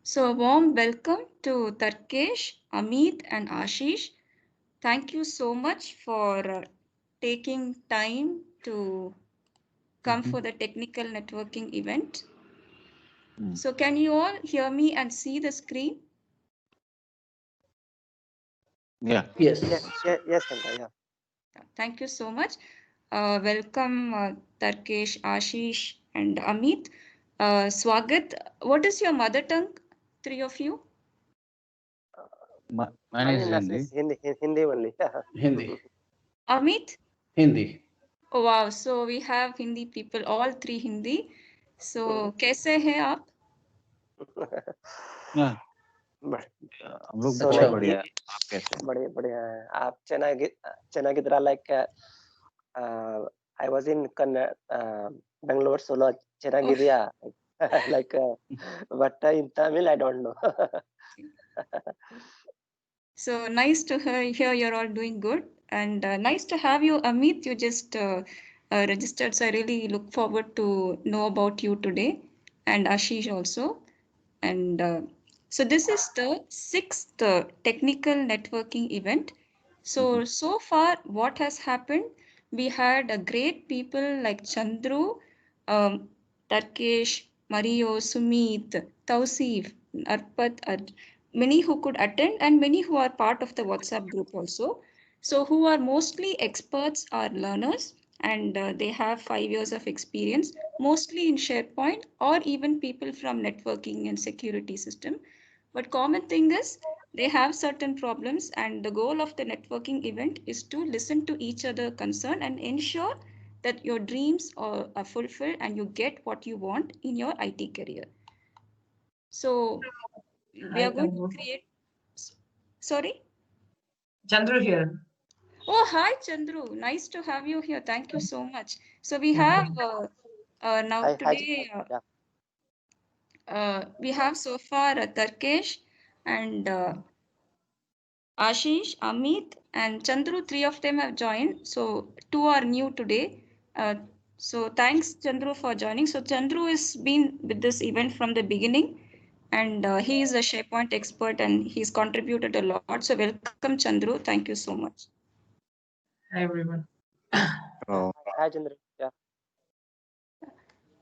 So, a warm welcome to Tarkesh, Amit, and Ashish. Thank you so much for taking time to come for the technical networking event. So, can you all hear me and see the screen? Yeah. Yes, Yes. yes, Chandra, yeah. Thank you so much. Welcome, Tarkesh, Ashish, and Amit. Swagat, what is your mother tongue? Three of you? Mine I is mean, Hindi. Hindi only. Hindi. Amit? Hindi. Oh, wow, so we have Hindi people, all three Hindi. So, कैसे हैं आप? हाँ, But हम लोग so अच्छा बहुत like बढ़िया है। आप कैसे हैं? बढ़िया है आप चना की तरह like I was in Bangalore solo चना Oh, Giria like but in Tamil I don't know. so nice to hear you're all doing good. And nice to have you, Amit. You just registered, so I really look forward to know about you today. And Ashish also. And so this is the sixth technical networking event. Mhm. So far, what has happened? We had a great people like Chandru, um, Tarkesh, Mario, Sumit, Tausif, Arpat, many who could attend, and many who are part of the WhatsApp group also. So who are mostly experts are learners, and they have 5 years of experience, mostly in SharePoint or even people from networking and security system. But common thing is they have certain problems, and the goal of the networking event is to listen to each other concern and ensure that your dreams are fulfilled and you get what you want in your IT career. So we Hi, are going to Tangu. create. Sorry. Chandru here. Oh, hi, Chandru. Nice to have you here. Thank you so much. So we have Okay. now Hi today yeah. we have so far Tarkesh and Ashish, Amit, and Chandru. Three of them have joined. So two are new today. Uh, so thanks, Chandru, for joining. So Chandru has been with this event from the beginning, and he is a SharePoint expert, and he's contributed a lot. So welcome, Chandru. Thank you so much. Hi, everyone. Hi Chandra, yeah.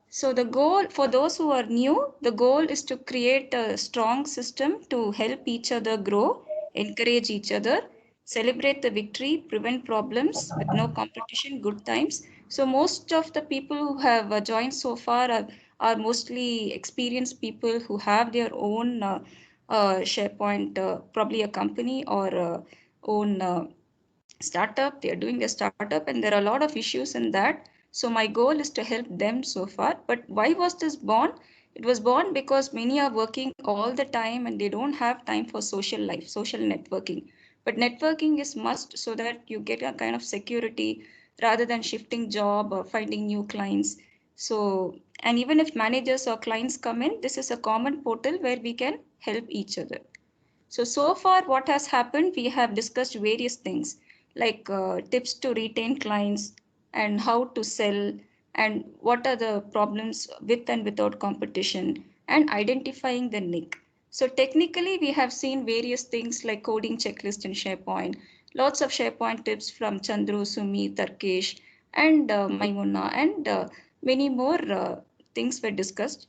So the goal for those who are new, the goal is to create a strong system to help each other grow, encourage each other, celebrate the victory, prevent problems with no competition, good times. So most of the people who have joined so far are mostly experienced people who have their own SharePoint, probably a company or own startup. They are doing a startup, and there are a lot of issues in that. So my goal is to help them so far. But why was this born? It was born because many are working all the time and they don't have time for social life, social networking. But networking is must so that you get a kind of security rather than shifting job or finding new clients. So, and even if managers or clients come in, this is a common portal where we can help each other. So far, what has happened, we have discussed various things like tips to retain clients and how to sell and what are the problems with and without competition and identifying the nick. So technically, we have seen various things like coding checklist in SharePoint, lots of SharePoint tips from Chandru, Sumi, Tarkesh, and Maimuna, and many more things were discussed.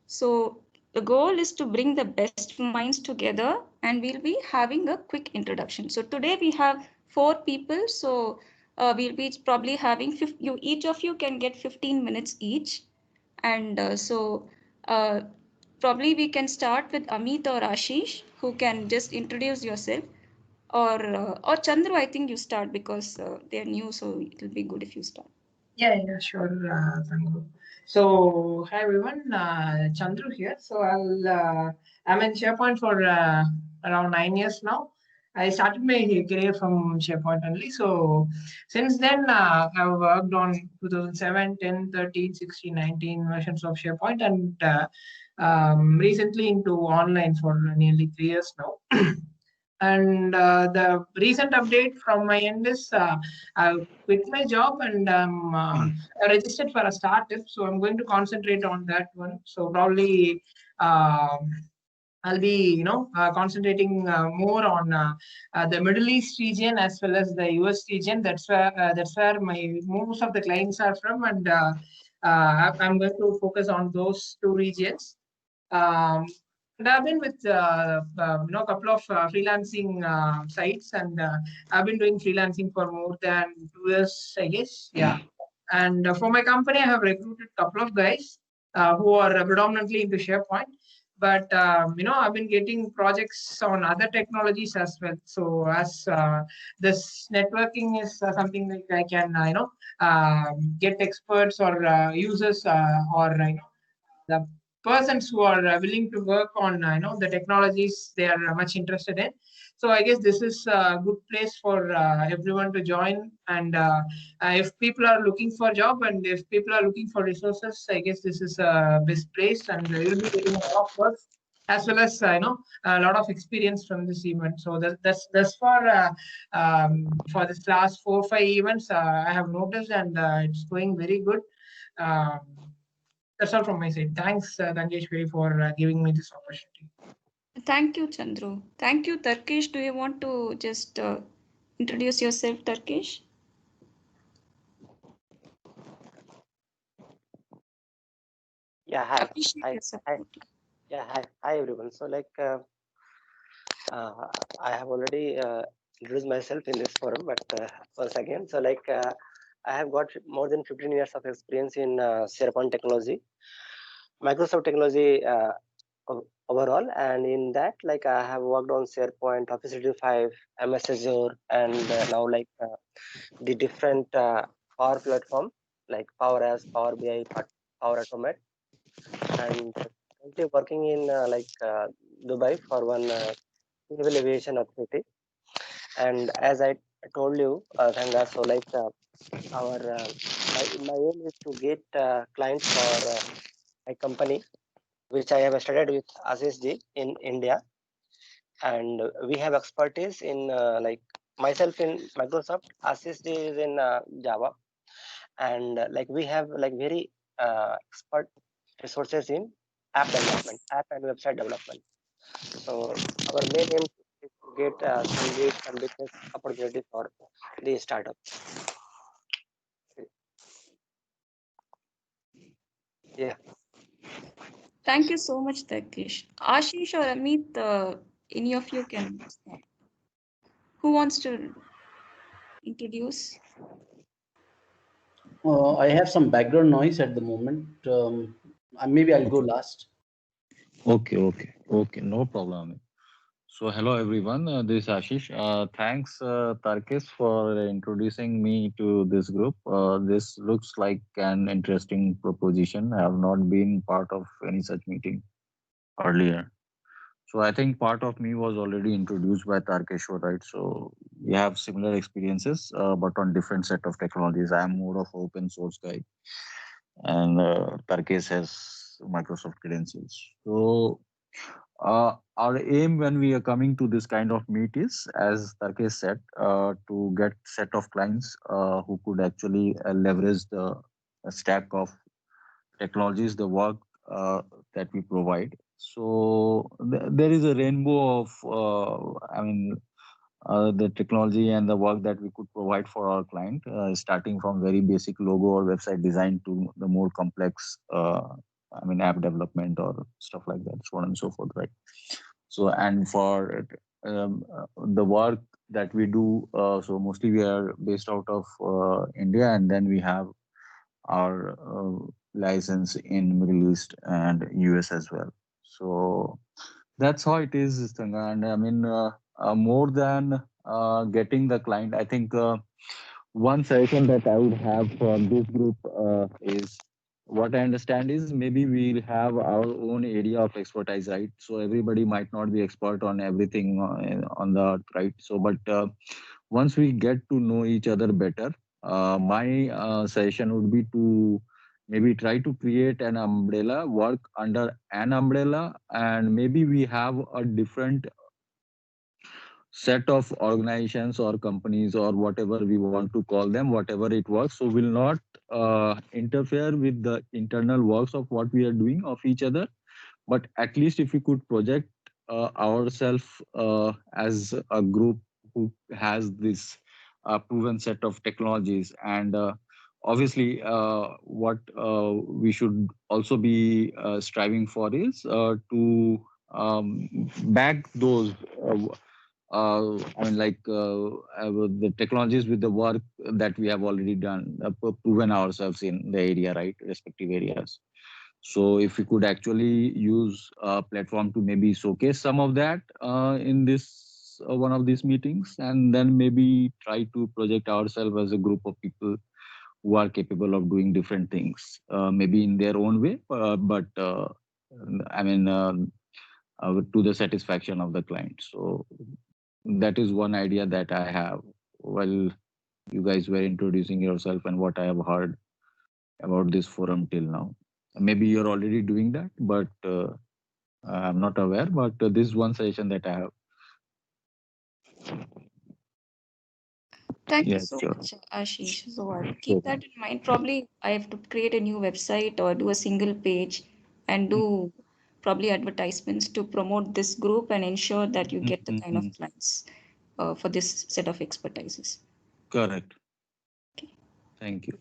So the goal is to bring the best minds together, and we'll be having a quick introduction. So today we have four people. So we'll be probably having you each of you can get 15 minutes each, and uh, probably we can start with Amit or Ashish, who can just introduce yourself, or Chandru. I think you start because they're new, so it'll be good if you start. Yeah, sure, Tangu. So, hi, everyone. Chandru here. I'm in SharePoint for around 9 years now. I started my career from SharePoint only. So, since then, I've worked on 2007, 10, 13, 16, 19 versions of SharePoint and recently into online for nearly 3 years now. And the recent update from my end is I quit my job and I registered for a startup. So I'm going to concentrate on that one. So probably um I'll be, concentrating more on the Middle East region as well as the US region. That's where my most of the clients are from, and I'm going to focus on those two regions. And I've been with a couple of freelancing sites, and I've been doing freelancing for more than 2 years, I guess. Yeah. And for my company, I have recruited a couple of guys who are predominantly into SharePoint. But I've been getting projects on other technologies as well. So as this networking is something like I can get experts or users or the persons who are willing to work on the technologies they are much interested in. So I guess this is a good place for everyone to join. And if people are looking for a job and if people are looking for resources, I guess this is a best place, and you'll be getting a lot of work as well as a lot of experience from this event. So that's for this last 4 or 5 events I have noticed, and it's going very good. Um, that's all from my side. Thanks, Dhanjeshwari, for giving me this opportunity. Thank you, Chandru. Thank you, Tarkesh. Do you want to just introduce yourself, Tarkesh? Yeah, hi. Appreciate Hi. your support. Yeah, hi everyone. So I have already introduced myself in this forum, but once again, I have got more than 15 years of experience in SharePoint technology, Microsoft technology overall, and in that, I have worked on SharePoint, Office 365, MS Azure, and now the different Power platform like Power Apps, Power BI, Power Automate, and currently working in Dubai for one civil aviation authority. And as I told you, Thanga, so our my aim is to get clients for my company, which I have started with ASIS-G in India, and we have expertise in myself in Microsoft, ASIS-G is in Java, and we have very expert resources in app development, app and website development. So our main aim is to get some leads and business opportunities for the startup. Yeah. Thank you so much, Tarkesh. Ashish or Amit, any of you can start. Who wants to introduce? I have some background noise at the moment. Maybe I'll go last. Okay. No problem. So, hello everyone. This is Ashish. Thanks, Tarkis, for introducing me to this group. This looks like an interesting proposition. I have not been part of any such meeting earlier. So, I think part of me was already introduced by Tarkeshwar, right? So, we have similar experiences, but on different set of technologies. I am more of open source guy, and Tarkesh has Microsoft credentials. So, our aim when we are coming to this kind of meet is, as Tarkesh said, to get set of clients who could actually leverage the stack of technologies, the work that we provide. So there is a rainbow of, the technology and the work that we could provide for our client, starting from very basic logo or website design to the more complex, app development or stuff like that, so on and so forth, right? So, and for the work that we do, so mostly we are based out of India, and then we have our license in Middle East and US as well. So that's how it is, Stanga. And more than getting the client, I think one suggestion that I would have for this group is, what I understand is, maybe we'll have our own area of expertise, right? So everybody might not be expert on everything on the earth, right? So, but once we get to know each other better, my suggestion would be to maybe try to create an umbrella, work under an umbrella, and maybe we have a different set of organizations or companies or whatever we want to call them, whatever it works. So will not interfere with the internal works of what we are doing of each other. But at least if we could project ourselves as a group who has this proven set of technologies, and obviously what we should also be striving for is to back those I mean, like the technologies with the work that we have already done, proven ourselves in the area, right, respective areas. So if we could actually use a platform to maybe showcase some of that in this one of these meetings, and then maybe try to project ourselves as a group of people who are capable of doing different things, maybe in their own way, but I mean, to the satisfaction of the client. So that is one idea that I have. Well, you guys were introducing yourself and what I have heard about this forum till now. Maybe you're already doing that, but I'm not aware. But this is one suggestion that I have. Thank you Yeah, so sure. much, Ashish. So I'll Sure. keep that in mind. Probably I have to create a new website or do a single page and do probably advertisements to promote this group and ensure that you get the kind of Mhm. clients for this set of expertises. Correct. Okay. Thank you.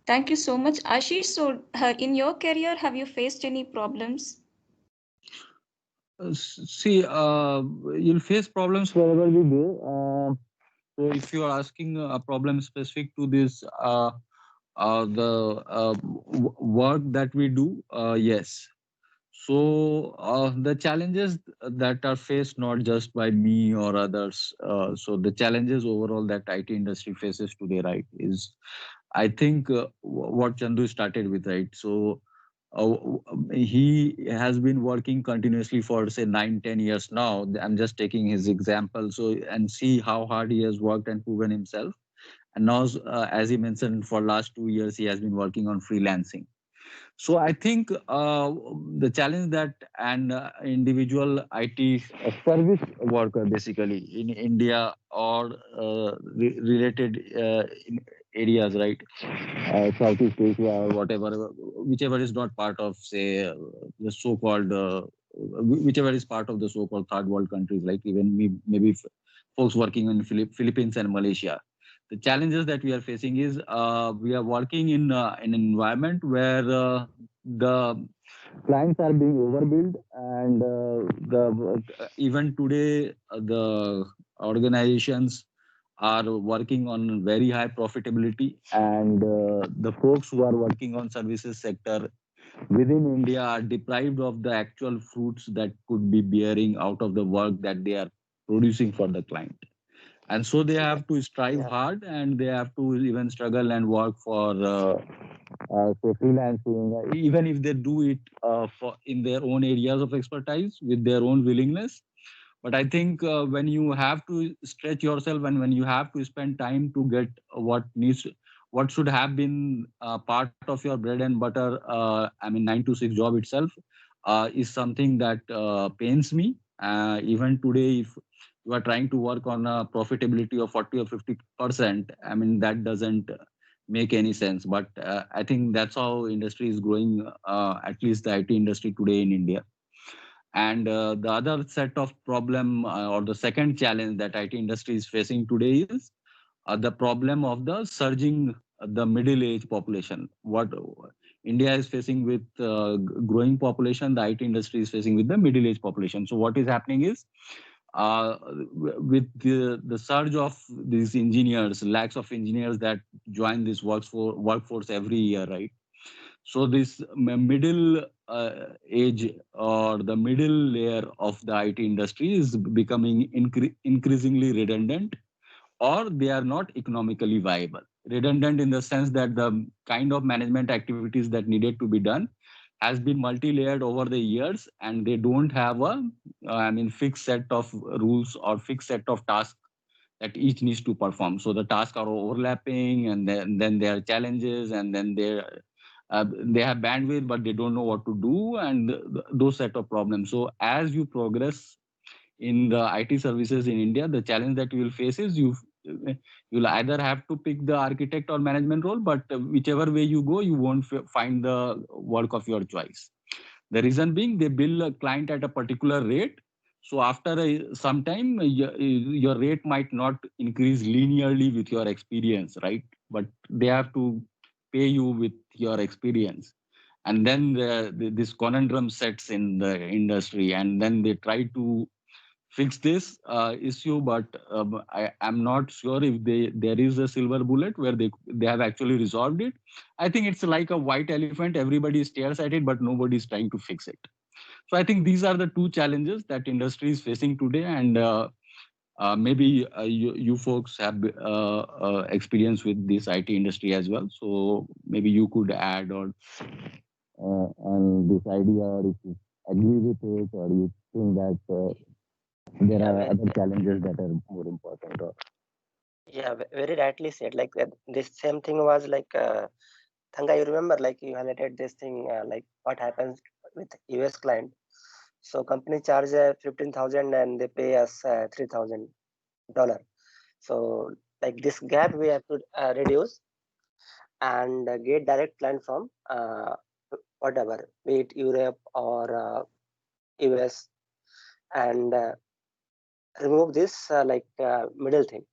Thank you so much, Ashish. So, in your career, have you faced any problems? See, you'll face problems wherever you go. So if you are asking a problem specific to this, the work that we do, yes. So the challenges that are faced not just by me or others. So the challenges overall that IT industry faces today, right, is I think what Chandu started with, right? So he has been working continuously for say 9, 10 years now. I'm just taking his example, so and see how hard he has worked and proven himself. And now, as he mentioned, for last 2 years he has been working on freelancing. So I think the challenge that an individual IT service worker basically in India or related areas, right, Southeast Asia or whatever, whichever is not part of, say, the so-called, whichever is part of the so-called third world countries, like even maybe folks working in Philippines and Malaysia. The challenges that we are facing is we are working in an environment where the clients are being overbilled, and the even today the organizations are working on very high profitability, and the folks who are working on services sector within India are deprived of the actual fruits that could be bearing out of the work that they are producing for the client. And so they have to strive hard, and they have to even struggle and work for so freelancing, even if they do it for in their own areas of expertise with their own willingness. But I think when you have to stretch yourself and when you have to spend time to get what should have been part of your bread and butter, I mean 9 to 6 job itself, is something that pains me. Even today, if you are trying to work on a profitability of 40 or 50%, I mean that doesn't make any sense. But I think that's how industry is growing, at least the IT industry today in India. And the other set of problem or the second challenge that IT industry is facing today is the problem of the surging the middle age population. What India is facing with growing population, the IT industry is facing with the middle age population. So what is happening is with the surge of these engineers, lakhs of engineers that join this workforce every year, right? So this middle age or the middle layer of the IT industry is becoming increasingly redundant, or they are not economically viable. Redundant in the sense that the kind of management activities that needed to be done has been multi-layered over the years, and they don't have a fixed set of rules or fixed set of tasks that each needs to perform. So the tasks are overlapping, and then there are challenges, and then they have bandwidth, but they don't know what to do, and those set of problems. So as you progress in the IT services in India, the challenge that you will face is you'll either have to pick the architect or management role, but whichever way you go, you won't find the work of your choice. The reason being, they bill a client at a particular rate. So after some time, your rate might not increase linearly with your experience, right? But they have to pay you with your experience. And then this conundrum sets in the industry, and then they try to fix this issue, but I'm not sure if there is a silver bullet where they have actually resolved it. I think it's like a white elephant. Everybody stares at it, but nobody is trying to fix it. So I think these are the two challenges that industry is facing today, and maybe you folks have experience with this IT industry as well. So maybe you could add or on this idea, or if you agree with it, or you think that there are other challenges that are more important. Or... Yeah, very rightly said. Like this same thing was like, Thanga, you remember, like you highlighted this thing, like what happens with US client. So company charge 15,000 and they pay us $3,000. So like this gap we have to reduce and get direct client from whatever, be it Europe or US, and remove this middle thing,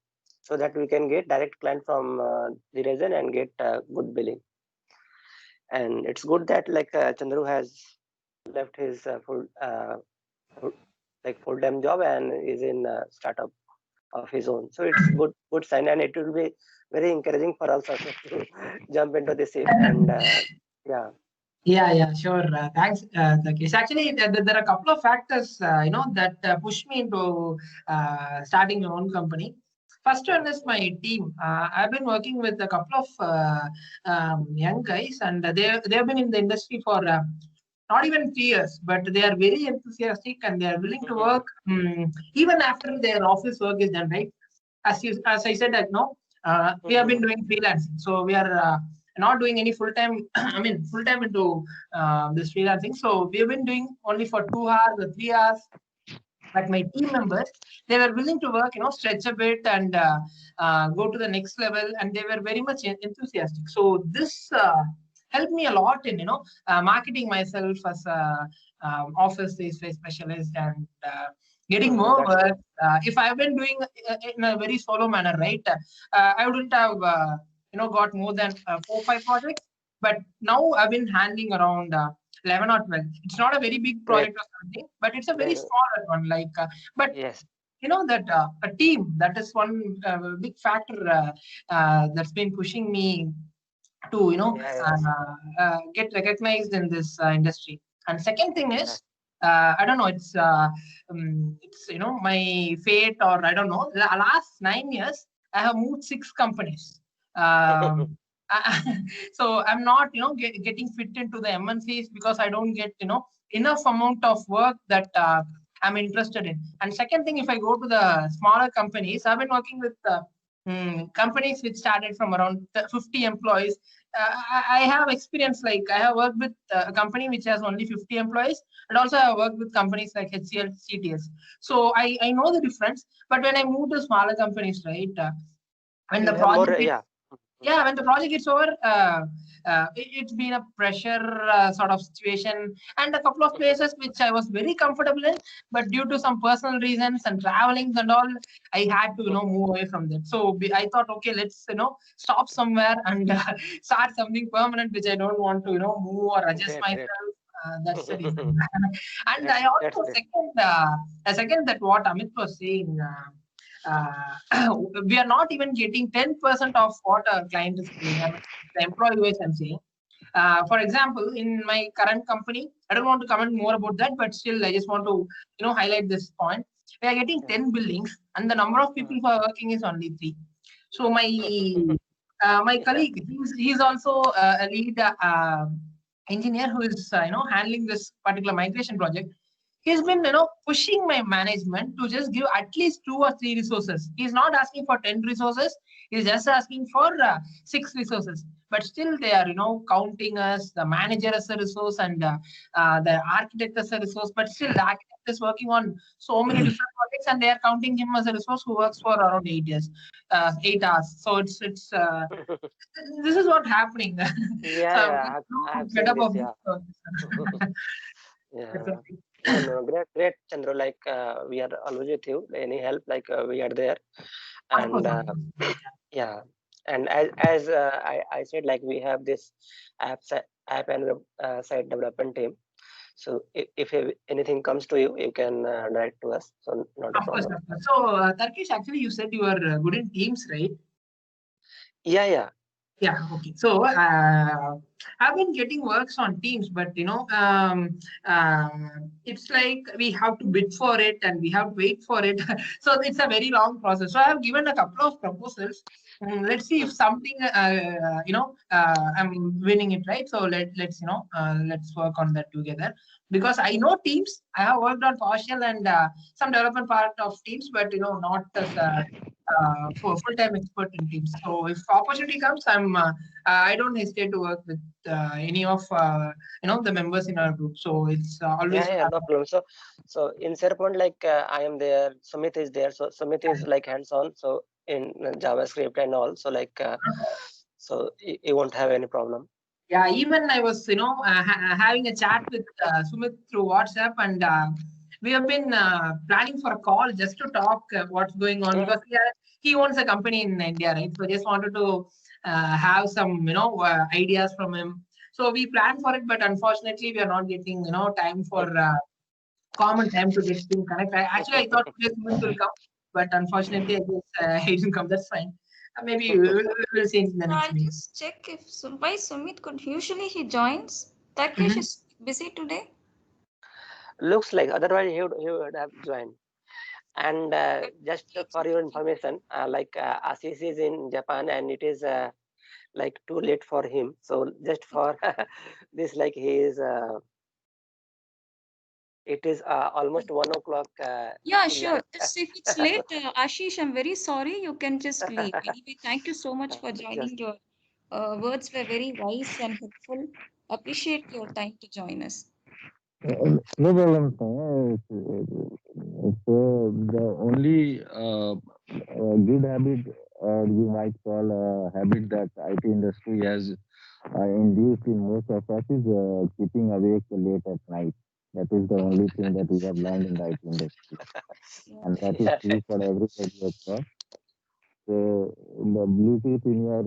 so that we can get direct client from the region and get good billing. And it's good that like Chandru has left his full-time job and is in a startup of his own. So it's good sign, and it will be very encouraging for us also to jump into this and yeah. Yeah, sure. Thanks, Takesh. Actually, there are a couple of factors, that push me into starting my own company. First one is my team. I've been working with a couple of young guys, and they have been in the industry for not even 3 years, but they are very enthusiastic and they are willing to work even after their office work is done. Right? As I said, we have been doing freelancing, so we are not doing any full-time full-time into this freelancing. So we have been doing only for 2 hours or 3 hours. But my team members, they were willing to work, stretch a bit and go to the next level, and they were very much enthusiastic. So this helped me a lot in marketing myself as a office space specialist and getting more work. If I've been doing in a very solo manner, right, I wouldn't have got more than 4 or 5 projects. But now I've been handling around 11 or 12. It's not a very big project or something, but it's a very small one. Like, but yes, that a team, that is one big factor that's been pushing me to get recognized in this industry. And second thing is, I don't know, it's my fate, or I don't know. The last 9 years, I have moved 6 companies. So I'm not getting fit into the MNCs because I don't get enough amount of work that I'm interested in. And second thing, if I go to the smaller companies, I've been working with companies which started from around 50 employees. I have experience, like I have worked with a company which has only 50 employees, and also I have worked with companies like HCL, CTS. So I know the difference. But when I move to smaller companies, right, when the project when the project is over, it's been a pressure sort of situation, and a couple of places which I was very comfortable in, but due to some personal reasons and travelings and all, I had to move away from them. So I thought, okay, let's stop somewhere and start something permanent, which I don't want to move or adjust myself. That's the reason. And I also second that what Amit was saying. We are not even getting 10% of what our client is paying. The employee wage I'm saying. For example, in my current company, I don't want to comment more about that, but still I just want to highlight this point. We are getting 10 billings, and the number of people who are working is only 3. So my my colleague, he's also a lead engineer who is handling this particular migration project. He's been pushing my management to just give at least 2 or 3 resources. He's not asking for 10 resources. He's just asking for 6 resources. But still they are counting us, the manager as a resource, and the architect as a resource. But still the architect is working on so many different projects, and they are counting him as a resource who works for around 8 hours. So it's this is what's happening. I'm fed up of this. Yeah. Definitely. No, great, Chandru. Like we are always with you. Any help, like we are there. Of course, And of course. yeah, and as I said, like we have this app and web site development team. So if anything comes to you, you can direct to us. So not a Of course, problem. of course. So, Turkish, actually, you said you are good in teams, right? Yeah. Yeah, okay. So I've been getting works on Teams, but it's like we have to bid for it and we have to wait for it. So it's a very long process. So I have given a couple of proposals. Let's see if something, I'm winning it, right? So let's work on that together. Because I know Teams. I have worked on PowerShell and some development part of Teams, but not as a for full-time expert in Teams. So if opportunity comes, I don't hesitate to work with any of the members in our group. So it's always Yeah, no problem. So in SharePoint, like I am there, Sumit is there. So Sumit is like hands-on. So in JavaScript and all. So like, so you won't have any problem. yeah. Even I was having a chat with Sumit through WhatsApp, and we have been planning for a call just to talk what's going on because he owns a company in India, right? So just wanted to have some ideas from him. So we planned for it, but unfortunately we are not getting time for common time to get things connect. I thought today's moment will come, but unfortunately, I guess it didn't come. That's fine. Maybe we'll see in the next I'll meeting. just check if why Sumit could. Usually he joins. Turkish Mhm. is busy today. Looks like otherwise he would have joined. And just for your information, like Ashish is in Japan and it is like too late for him. So just for this, like he is, it is almost 1 o'clock. Yeah, In sure. night. If it's late, Ashish, I'm very sorry. You can just leave. Anyway, thank you so much for Just joining. Your words were very wise and helpful. Appreciate your time to join us. No problem, sir. The only good habit, or you might call a habit that IT industry has induced in most of us is keeping awake late at night. That is the only thing that we have learned in the IT industry, Yeah. and that is yeah, true for everybody across. So the Bluetooth in your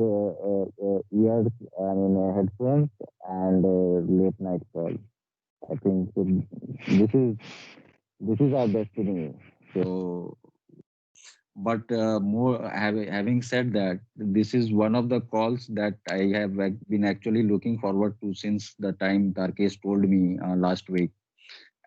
ears, I mean headphones, and late night call. I think this is our destiny. So, but having said that, this is one of the calls that I have been actually looking forward to since the time Tarkesh told me last week,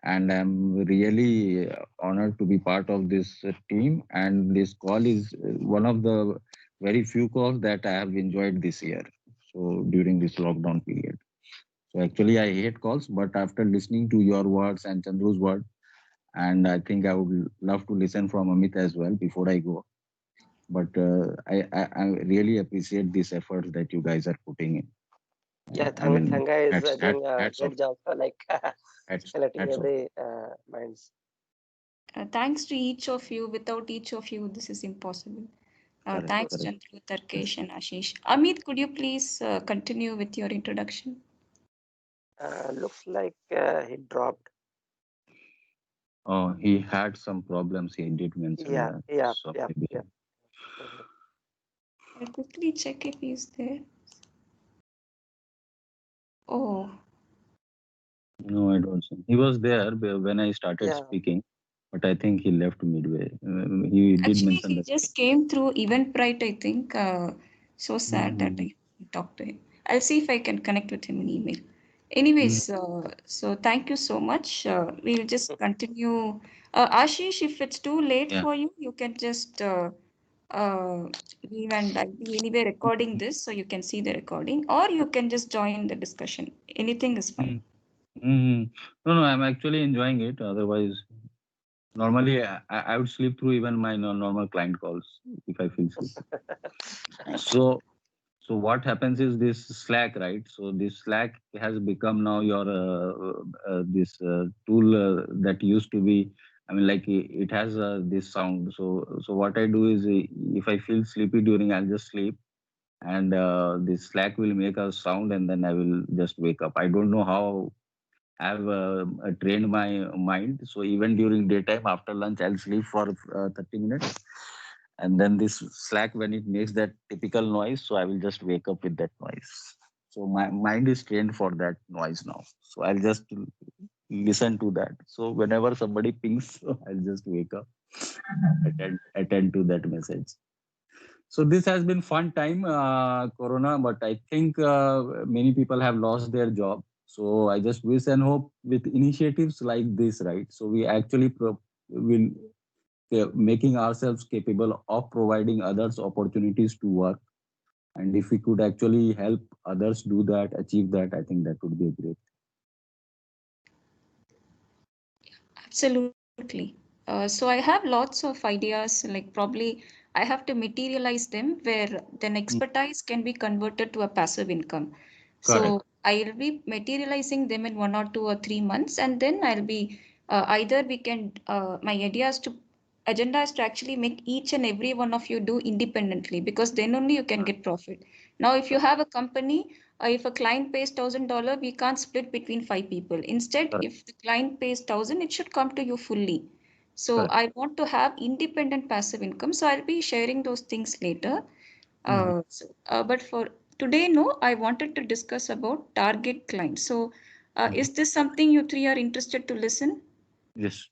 and I'm really honored to be part of this team. And this call is one of the very few calls that I have enjoyed this year. So during this lockdown period. So actually, I hate calls, but after listening to your words and Chandru's word, and I think I would love to listen from Amit as well before I go. But I really appreciate this efforts that you guys are putting in. yeah. I mean, Thanga is doing a hats off, great job, like stimulating hats off. every minds. Thanks to each of you. Without each of you, this is impossible. Correct, Thanks, correct. Chandru, Tarkesh, and Ashish. Amit, could you please continue with your introduction? Looks like he dropped. Oh, he had some problems. He did mention Yeah, that. yeah, So yeah, maybe yeah. Mhm. I'll quickly check if he's there. Oh, no, I don't think he was there when I started Yeah. speaking, but I think he left midway. He did actually, mention he that. just came through Eventbrite, I think. So sad that Mhm. I talked to him. I'll see if I can connect with him in email. Mhm. Anyways, so thank you so much. We'll just continue. Ashish, if it's too late Yeah. for you, you can just uh, leave, and I'll be anyway recording this, so you can see the recording, or you can just join the discussion. Anything is fine. Mm-hmm. No, I'm actually enjoying it. Otherwise, normally I would sleep through even my normal client calls if I feel sleepy. So, so what happens is this Slack, right? So this Slack has become now your this tool that used to be. I mean, like it has this sound. So what I do is if I feel sleepy during, I'll just sleep, and this Slack will make a sound, and then I will just wake up. I don't know how I've trained my mind. So even during daytime, after lunch, I'll sleep for 30 minutes. And then this Slack, when it makes that typical noise, so I will just wake up with that noise. So my mind is trained for that noise now. So I'll just listen to that. So whenever somebody pings, I'll just wake up, attend to that message. So this has been fun time, Corona, but I think many people have lost their job. So I just wish and hope with initiatives like this, right? So we actually will making ourselves capable of providing others opportunities to work. And if we could actually help others do that, achieve that, I think that would be great. Absolutely. So I have lots of ideas, like probably I have to materialize them where then Mm, expertise can be converted to a passive income. correct. So I'll be materializing them in 1 or 2 or 3 months, and then I'll be either we can my idea is to agenda is to actually make each and every one of you do independently, because then only you can get profit. Now, if you have a company, if a client pays $1,000, we can't split between 5 people. Instead, Correct. if the client pays 1,000, it should come to you fully. So Correct. I want to have independent passive income. So I'll be sharing those things later. Mhm. But for today, no, I wanted to discuss about target clients. So Mhm. is this something you three are interested to listen? Yes.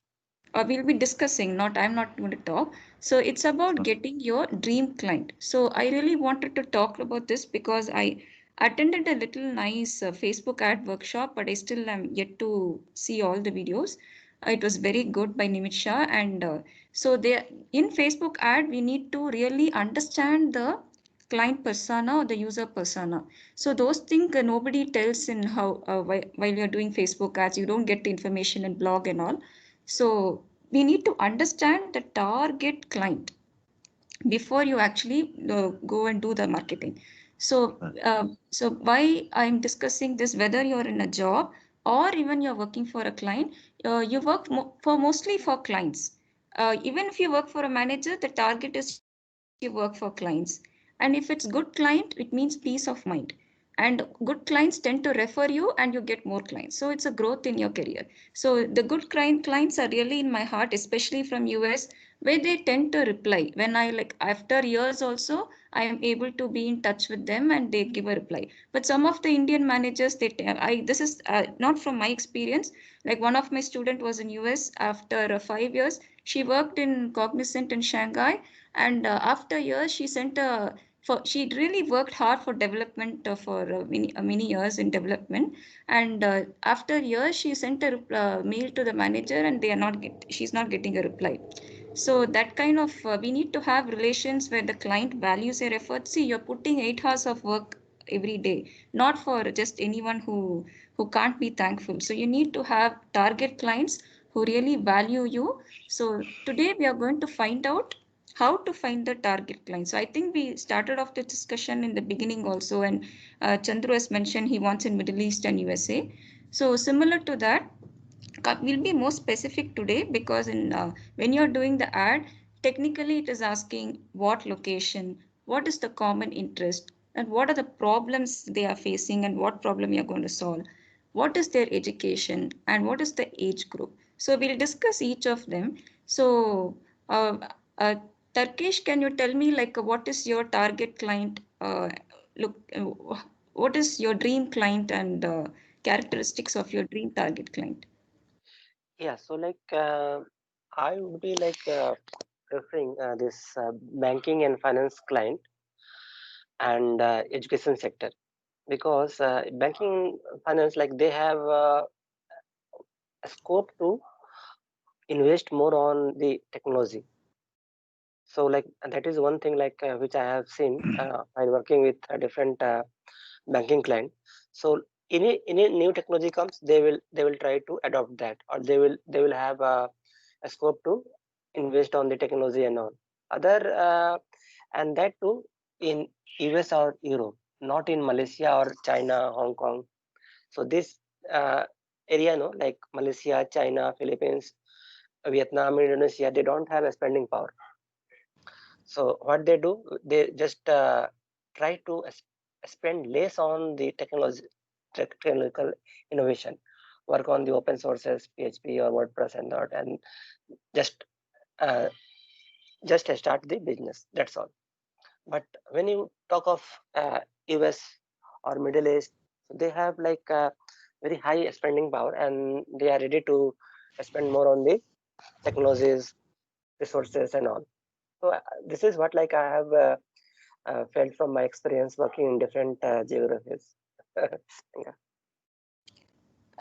We'll be discussing, not I'm not going to talk. So it's about Sure. getting your dream client. So I really wanted to talk about this because I attended a little nice Facebook ad workshop, but I still am yet to see all the videos. It was very good by Nimit Shah, and so there in Facebook ad we need to really understand the client persona or the user persona. So those things nobody tells in how while you're doing Facebook ads, you don't get the information in blog and all. So we need to understand the target client before you actually go and do the marketing. So, Correct. so why I'm discussing this, whether you're in a job or even you're working for a client, you work for mostly for clients. Even if you work for a manager, the target is you work for clients. And if it's good client, it means peace of mind. And good clients tend to refer you and you get more clients. So it's a growth in your career. So the good clients are really in my heart, especially from US, where they tend to reply when I like after years also I am able to be in touch with them and they give a reply. But some of the Indian managers, they tell I this is not from my experience. Like one of my student was in US after 5 years. She worked in Cognizant in Shanghai, and after years she sent a for she really worked hard for development for many years in development, and after years she sent a mail to the manager and they are not she's not getting a reply. So that kind of we need to have relations where the client values your effort. See, you're putting 8 hours of work every day, not for just anyone who can't be thankful. So you need to have target clients who really value you. So today we are going to find out how to find the target client. So I think we started off the discussion in the beginning also, and Chandru has mentioned he wants in Middle East and USA. So similar to that, we'll be more specific today because in when you're doing the ad, technically it is asking what location, what is the common interest, and what are the problems they are facing and what problem you're going to solve, what is their education, and what is the age group. So we'll discuss each of them. So uh, uh, Tarkesh, can you tell me like what is your target client, look what is your dream client, and characteristics of your dream target client? Yeah, so I would be preferring this banking and finance client and education sector, because banking finance, like, they have a scope to invest more on the technology. So that is one thing which I have seen while working with a different banking client. So any new technology comes, they will try to adopt that, or they will have a scope to invest on the technology and all other, and that too in US or Europe, not in Malaysia or China, Hong Kong. So this uh, area, no, like Malaysia, China, Philippines, Vietnam, Indonesia, they don't have a spending power. So what they do, they just try to spend less on the technological innovation. work on the open sources, PHP or WordPress and that, and just start the business. That's all. But when you talk of US or Middle East, they have like very high spending power, and they are ready to spend more on the technologies, resources, and all. So this is what like I have felt from my experience working in different geographies. Yeah.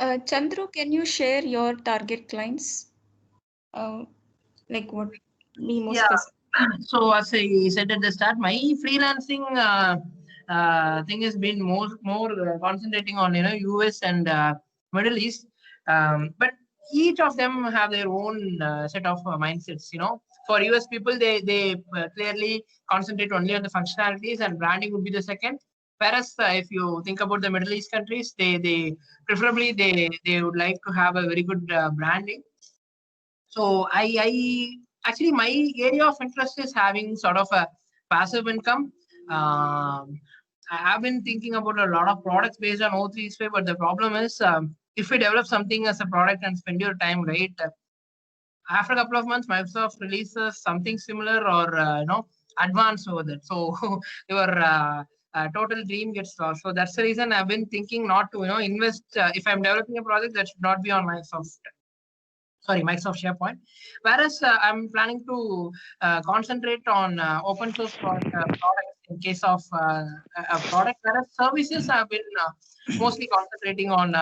Chandru, can you share your target clients? Like what? Be more Yeah. specific. So as I said at the start, my freelancing thing has been more concentrating on US and Middle East, but each of them have their own set of mindsets. For US people, they clearly concentrate only on the functionalities, and branding would be the second. Whereas if you think about the Middle East countries, they preferably they would like to have a very good branding. So I actually, my area of interest is having sort of a passive income. I have been thinking about a lot of products based on O3 but the problem is if we develop something as a product and spend your time, right? After a couple of months, Microsoft releases something similar or advanced over that. So your total dream gets lost. So that's the reason I've been thinking not to invest. If I'm developing a project, that should not be on Microsoft SharePoint. Whereas I'm planning to concentrate on open source products in case of a product. Whereas services have been mostly concentrating on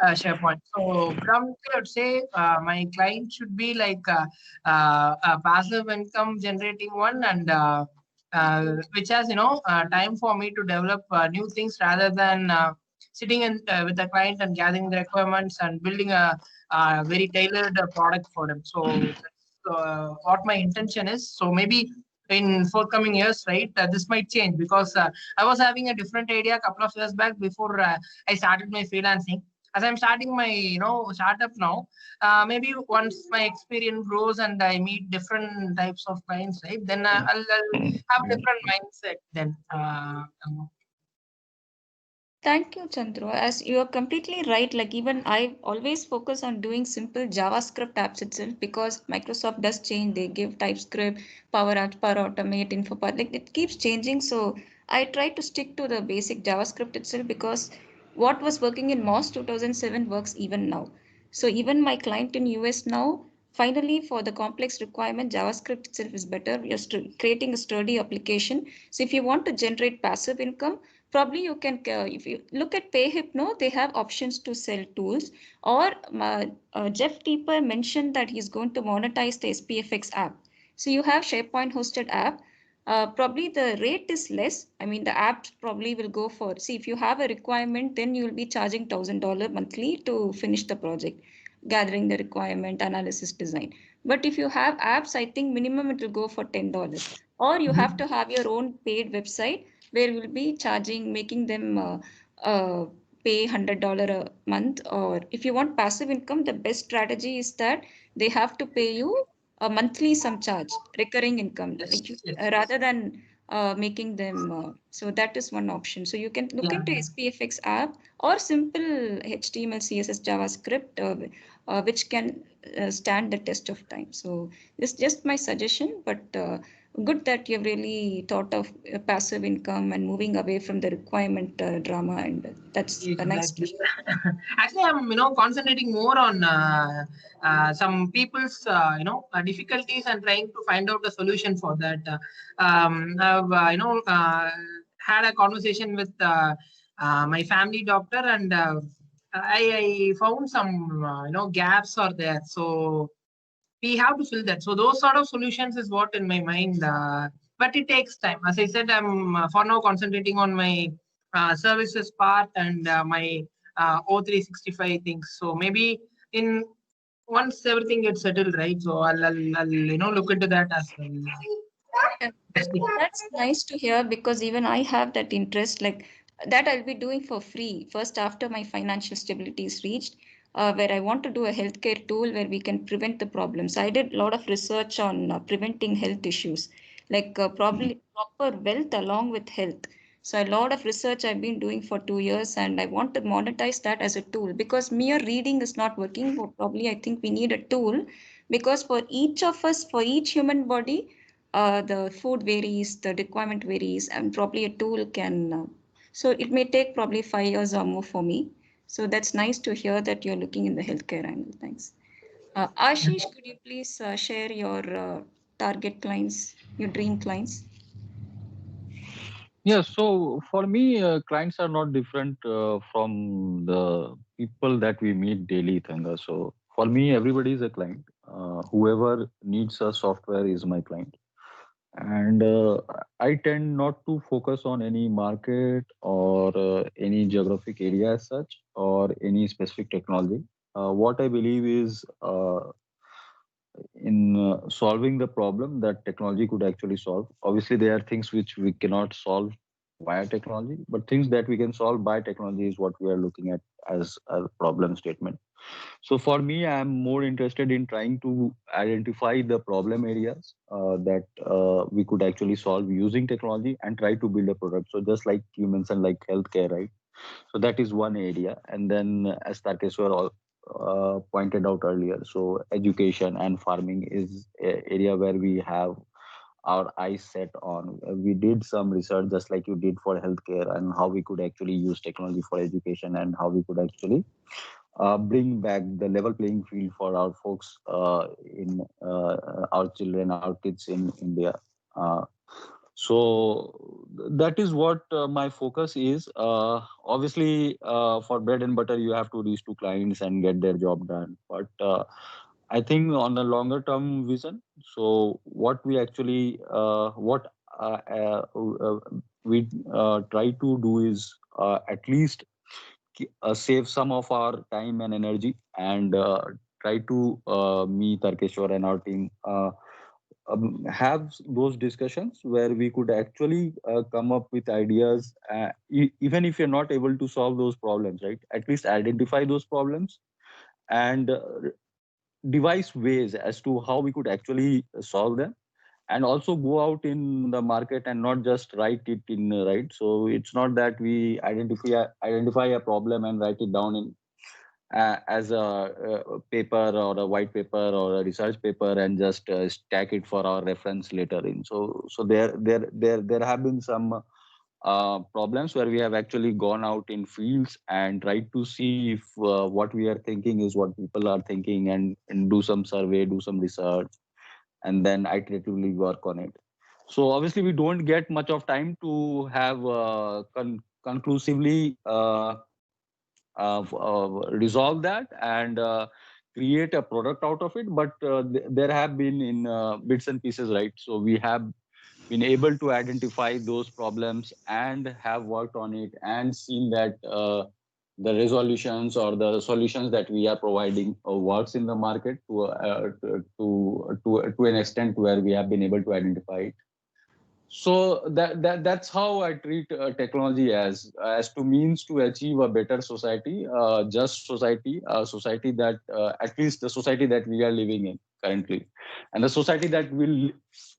SharePoint. So predominantly, I would say my client should be like a passive income generating one, and which has time for me to develop new things rather than sitting in with the client and gathering the requirements and building a very tailored product for them. So that's what my intention is. So maybe in forthcoming years, right, this might change because I was having a different idea a couple of years back before I started my freelancing. As I'm starting my startup now, maybe once my experience grows and I meet different types of clients, right, then I'll have a different mindset then. Thank you, Chandru. As you are completely right, like even I always focus on doing simple JavaScript apps itself because Microsoft does change. They give TypeScript, Power Apps, Power Automate, InfoPath, like it keeps changing. So I try to stick to the basic JavaScript itself because what was working in MOS 2007 works even now. So even my client in US now, finally for the complex requirement, JavaScript itself is better. We are creating a sturdy application. So if you want to generate passive income, probably you can if you look at PayHypno, they have options to sell tools, or Jeff Teeper mentioned that he's going to monetize the SPFX app. So you have SharePoint hosted app. Probably the rate is less. I mean, the app probably will go for, see, if you have a requirement, then you will be charging $1,000 monthly to finish the project, gathering the requirement, analysis, design. But if you have apps, I think minimum it will go for $10. Or you have to have your own paid website where we'll be charging, making them pay $100 a month. Or if you want passive income, the best strategy is that they have to pay you a monthly some charge, recurring income, Yes, yes. rather than making them. So that is one option. So you can look into SPFX app or simple HTML, CSS, JavaScript, which can stand the test of time. So this is just my suggestion, but good that you've really thought of passive income and moving away from the requirement drama, and that's a nice. Exactly. Actually, I'm concentrating more on some people's difficulties and trying to find out a solution for that. I've had a conversation with my family doctor, and I found some gaps are there. So we have to fill that. So those sort of solutions is what in my mind. But it takes time. As I said, I'm for now concentrating on my services part and my O365 things. So maybe in once everything gets settled, right? So I'll look into that as well. Yeah, that's nice to hear because even I have that interest, like that I'll be doing for free first after my financial stability is reached, where I want to do a healthcare tool where we can prevent the problems. I did a lot of research on preventing health issues, like probably proper wealth along with health. So a lot of research I've been doing for 2 years, and I want to monetize that as a tool, because mere reading is not working. But probably I think we need a tool, because for each of us, for each human body, the food varies, the requirement varies, and probably a tool can. So it may take probably 5 years or more for me. So that's nice to hear that you're looking in the healthcare angle. Thanks. Ashish, could you please share your target clients, your dream clients? Yeah, so for me, clients are not different from the people that we meet daily, Thanga. So for me, everybody is a client. Whoever needs a software is my client. And I tend not to focus on any market or any geographic area as such or any specific technology. What I believe is in solving the problem that technology could actually solve. Obviously, there are things which we cannot solve via technology, but things that we can solve by technology is what we are looking at as a problem statement. So for me, I'm more interested in trying to identify the problem areas that we could actually solve using technology and try to build a product. So just like you mentioned, like healthcare, right? So that is one area. And then as Tarkeshwar pointed out earlier, so education and farming is a area where we have our eyes set on. We did some research just like you did for healthcare and how we could actually use technology for education and how we could actually bring back the level playing field for our folks in our children, our kids in India. Uh, so that is what my focus is. Obviously, for bread and butter, you have to reach to clients and get their job done. But I think on a longer term vision, so what we actually, what we try to do is at least save some of our time and energy and try to me, Tarkeshwar and our team have those discussions where we could actually come up with ideas, even if you're not able to solve those problems, right? At least identify those problems and devise ways as to how we could actually solve them, and also go out in the market and not just write it in, right? So it's not that we identify a problem and write it down in as a paper or a white paper or a research paper and just stack it for our reference later in. So there have been some problems where we have actually gone out in fields and tried to see if what we are thinking is what people are thinking, and do some survey, do some research, and then iteratively work on it. So obviously we don't get much of time to have conclusively resolve that and create a product out of it, but there have been in bits and pieces, right? So we have been able to identify those problems and have worked on it and seen that the resolutions or the solutions that we are providing works in the market to an extent where we have been able to identify it. So that's how I treat technology as to means to achieve a better society, just society, a society that at least the society that we are living in currently, and the society that will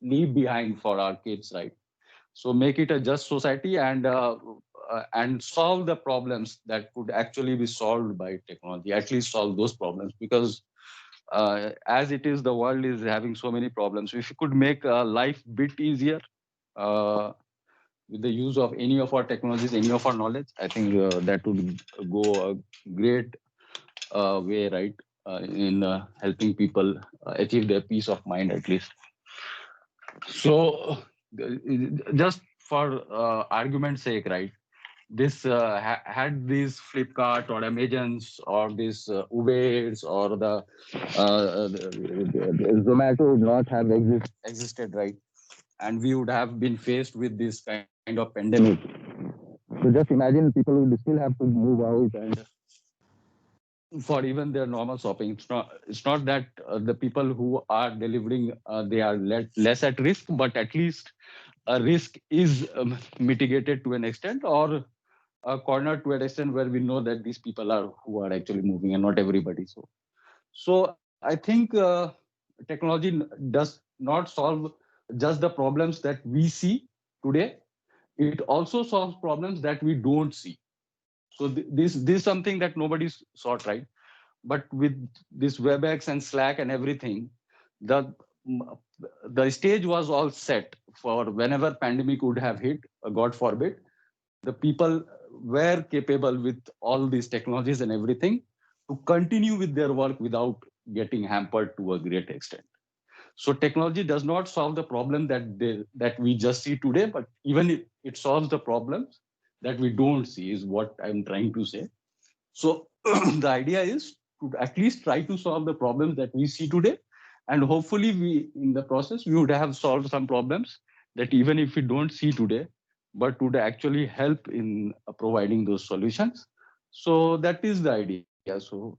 leave behind for our kids, right? So make it a just society and solve the problems that could actually be solved by technology. At least solve those problems, because as it is, the world is having so many problems. If you could make life bit easier uh, with the use of any of our technologies, any of our knowledge, I think that would go a great way, right, in helping people achieve their peace of mind at least. So, just for argument's sake, right? This had these Flipkart or Amazons or these Ubers or the Zomato would not have existed, right? And we would have been faced with this kind of pandemic. So just imagine people would still have to move out and for even their normal shopping. It's not that the people who are delivering they are less at risk, but at least a risk is mitigated to an extent, or cornered to an extent where we know that these people are who are actually moving and not everybody. So I think technology does not solve just the problems that we see today. it also solves problems that we don't see. So this is something that nobody sought, right? But with this WebEx and Slack and everything, the stage was all set for whenever pandemic would have hit, God forbid, the people were capable with all these technologies and everything to continue with their work without getting hampered to a great extent. So technology does not solve the problem that we just see today, but even it solves the problems that we don't see, is what I'm trying to say. So the idea is to at least try to solve the problems that we see today, and hopefully we, in the process, we would have solved some problems that even if we don't see today, but would actually help in providing those solutions. So that is the idea. So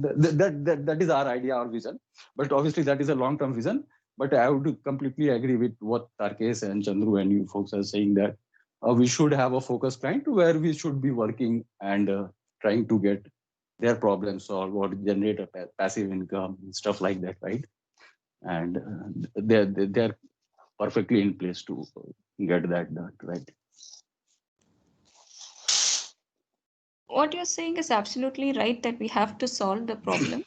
that is our idea, our vision. But obviously that is a long-term vision. But I would completely agree with what Tarkesh and Chandru and you folks are saying, that we should have a focus client where we should be working and trying to get their problems solved or generate a passive income and stuff like that, right? And they're perfectly in place to get that done, right? What you're saying is absolutely right, that we have to solve the problem.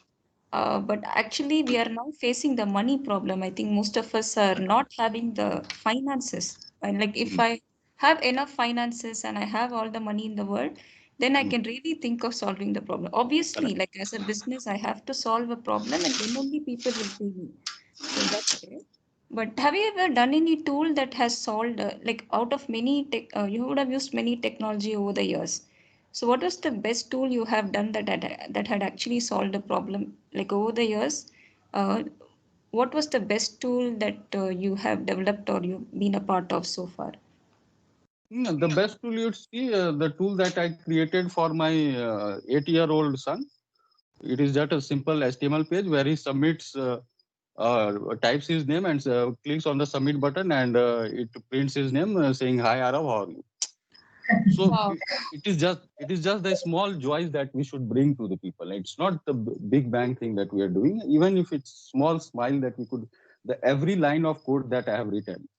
But actually, we are now facing the money problem. I think most of us are not having the finances. And like, if I have enough finances and I have all the money in the world, then I can really think of solving the problem. Obviously, like as a business, I have to solve a problem, and then only people will pay me. So that's it. But have you ever done any tool that has solved, like out of many you would have used many technology over the years. So what was the best tool you have done that had actually solved a problem? Like over the years, uh, what was the best tool that you have developed or you've been a part of so far? The best tool you'd see, the tool that I created for my 8-year-old son. It is just a simple HTML page where he submits, types his name and clicks on the submit button, and it prints his name saying, "Hi Arav, how are you?" So Wow. it is just the small joys that we should bring to the people. It's not the big bang thing that we are doing. Even if it's small smile that we could, every line of code that I have written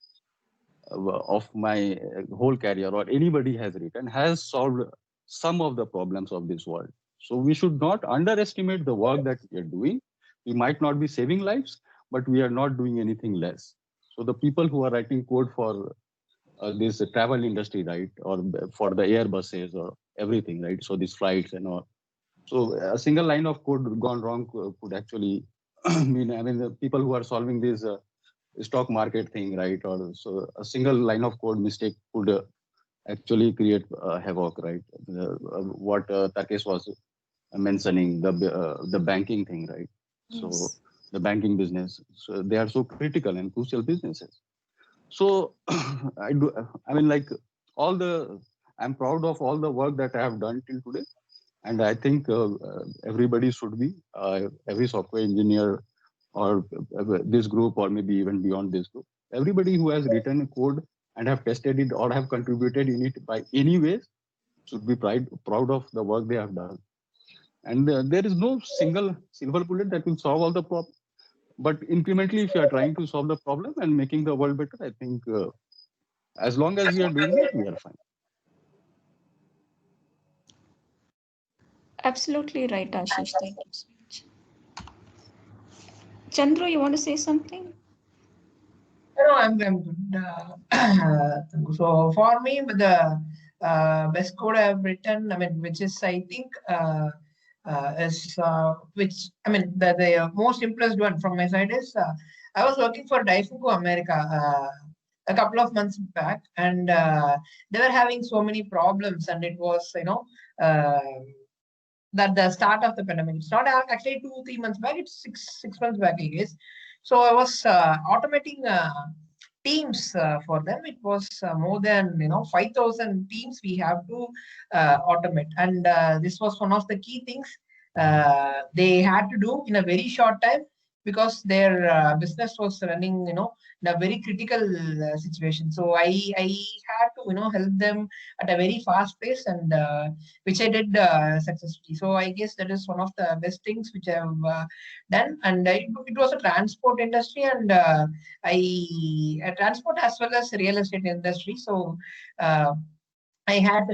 of my whole career, or anybody has written, has solved some of the problems of this world. So we should not underestimate the work that we are doing. We might not be saving lives, but we are not doing anything less. So the people who are writing code for this travel industry, right, or for the Airbuses or everything, right, so these flights and all. So a single line of code gone wrong could actually mean, the people who are solving this stock market thing, right, or so a single line of code mistake could actually create havoc, right? What Takesh was mentioning, the banking thing, right? So Yes. the banking business, so they are so critical and crucial businesses. So like I'm proud of all the work that I have done till today. And I think everybody should be, every software engineer or this group, or maybe even beyond this group, everybody who has written a code and have tested it or have contributed in it by any ways should be proud of the work they have done. And there is no single silver bullet that will solve all the problems. But incrementally, if you are trying to solve the problem and making the world better, I think as long as we are doing that, we are fine. Absolutely right, Ashish. Thank you so much. Chandru, you want to say something? No, I'm good. So for me, the best code I've written, which is I think is which the most impressed one from my side is I was working for Daifuku America a couple of months back, and they were having so many problems, and it was that the start of the pandemic. It's not actually 2-3 months back. It's six months back, I guess. So I was automating teams for them. It was more than 5,000 teams we have to automate, and this was one of the key things they had to do in a very short time. because their business was running, in a very critical situation. So I had to, help them at a very fast pace, and which I did successfully. So I guess that is one of the best things which I have done. And it was a transport industry, and transport as well as real estate industry. So I had,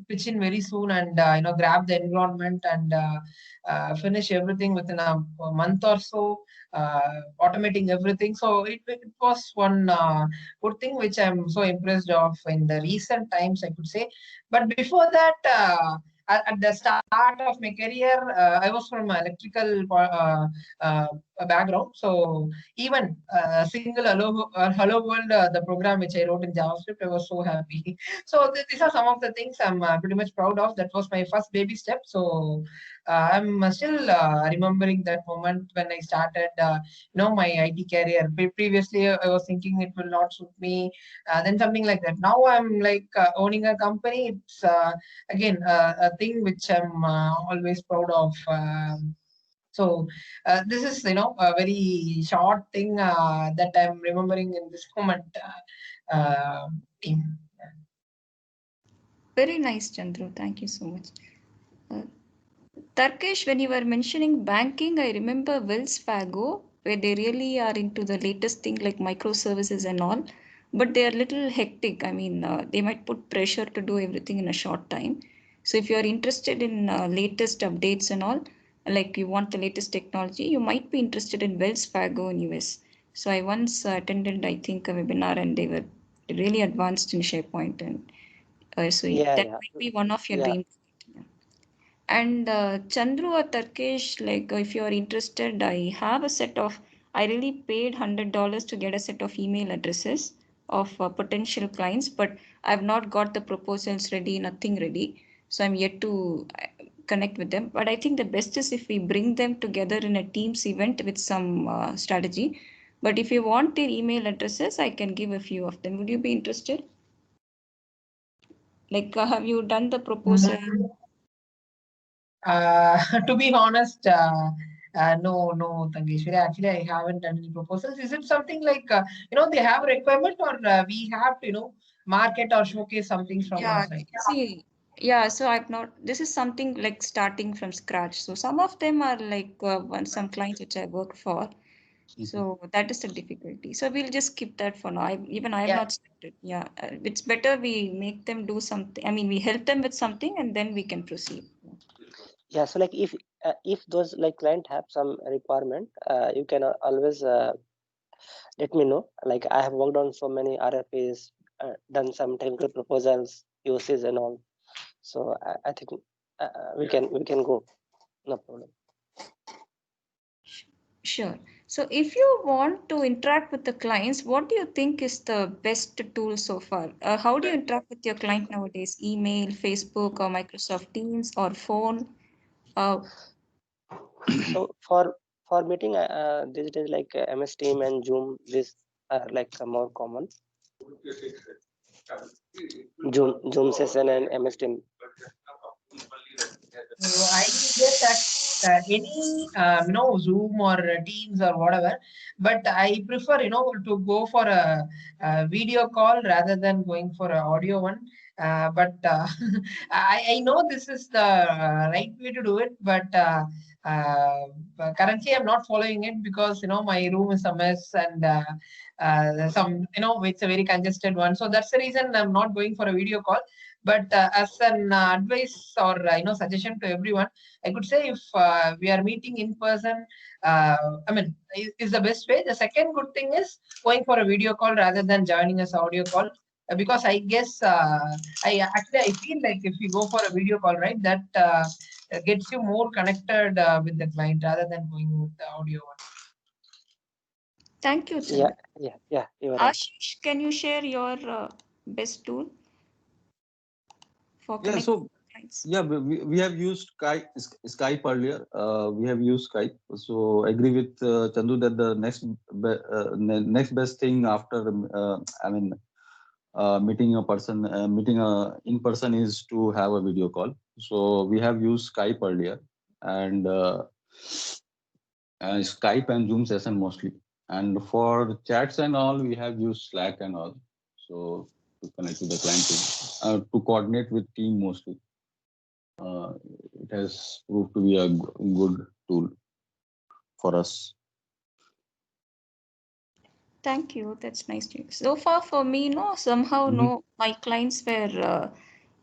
pitch in very soon, and grab the environment, and finish everything within a month or so, automating everything. So it was one good thing which I'm so impressed of in the recent times, I could say. But before that, at the start of my career, I was from electrical uh, background. So even single Hello World, the program which I wrote in JavaScript, I was so happy. So these are some of the things I'm pretty much proud of. That was my first baby step. So I'm still remembering that moment when I started, my IT career. Previously, I was thinking it will not suit me. Then something like that. Now I'm like owning a company. It's again a thing which I'm always proud of. So this is, a very short thing that I'm remembering in this moment. Team. Very nice, Chandru. Thank you so much. Tarkesh, when you were mentioning banking, I remember Wells Fargo, where they really are into the latest thing like microservices and all, but they are little hectic. I mean, they might put pressure to do everything in a short time. So if you are interested in latest updates and all, like you want the latest technology, you might be interested in Wells Fargo in US. So I once attended, I think, a webinar, and they were really advanced in SharePoint, and so Yeah, that yeah, might be one of your yeah. dreams. And Chandru or Tarkesh, like if you are interested, I have a set of, I really paid $100 to get a set of email addresses of potential clients, but I've not got the proposals ready, nothing ready. So I'm yet to connect with them. But I think the best is if we bring them together in a Teams event with some strategy. But if you want their email addresses, I can give a few of them. Would you be interested? Like, have you done the proposal? To be honest, no, Tangeshwari. Actually, I haven't done any proposals. Is it something like, they have a requirement, or we have to, market or showcase something from our Yeah, side? see, yeah, so I've not, this is something like starting from scratch. So some of them are like some clients which I work for. So that is the difficulty. So we'll just skip that for now. I have Yeah. not started. Yeah, it's better we make them do something. I mean, we help them with something and then we can proceed. Yeah, so like if those like client have some requirement, you can always let me know. Like I have worked on so many RFPs, done some technical proposals, POCs and all. So I think we can go. No problem. Sure. So if you want to interact with the clients, what do you think is the best tool so far? How do you interact with your client nowadays? Email, Facebook, or Microsoft Teams, or phone? Uh, So for meeting these days, like MS Team and Zoom, these are like more common. Zoom session and MS Team. So I guess that any Zoom or Teams or whatever, but I prefer to go for a video call rather than going for an audio one. But I know this is the right way to do it, but currently I'm not following it because my room is a mess, and some it's a very congested one. So that's the reason I'm not going for a video call. But as an advice or suggestion to everyone, I could say if we are meeting in person, I mean, is the best way. The second good thing is going for a video call rather than joining us audio call. Because I guess I feel like if you go for a video call, right, that gets you more connected with the client rather than going with the audio one. Thank you, Yeah, Chandra. yeah, you are right. Ashish, can you share your best tool for Yeah, connecting so with clients? yeah, we have used Skype earlier. We have used Skype. So I agree with Chandu that the next best thing after meeting in person is to have a video call. So we have used Skype earlier, and Skype and Zoom session mostly. And for chats and all, we have used Slack and all. So to connect with the client team, to coordinate with team mostly. It has proved to be a good tool for us. Thank you. That's nice to hear. So far for me, somehow, my clients were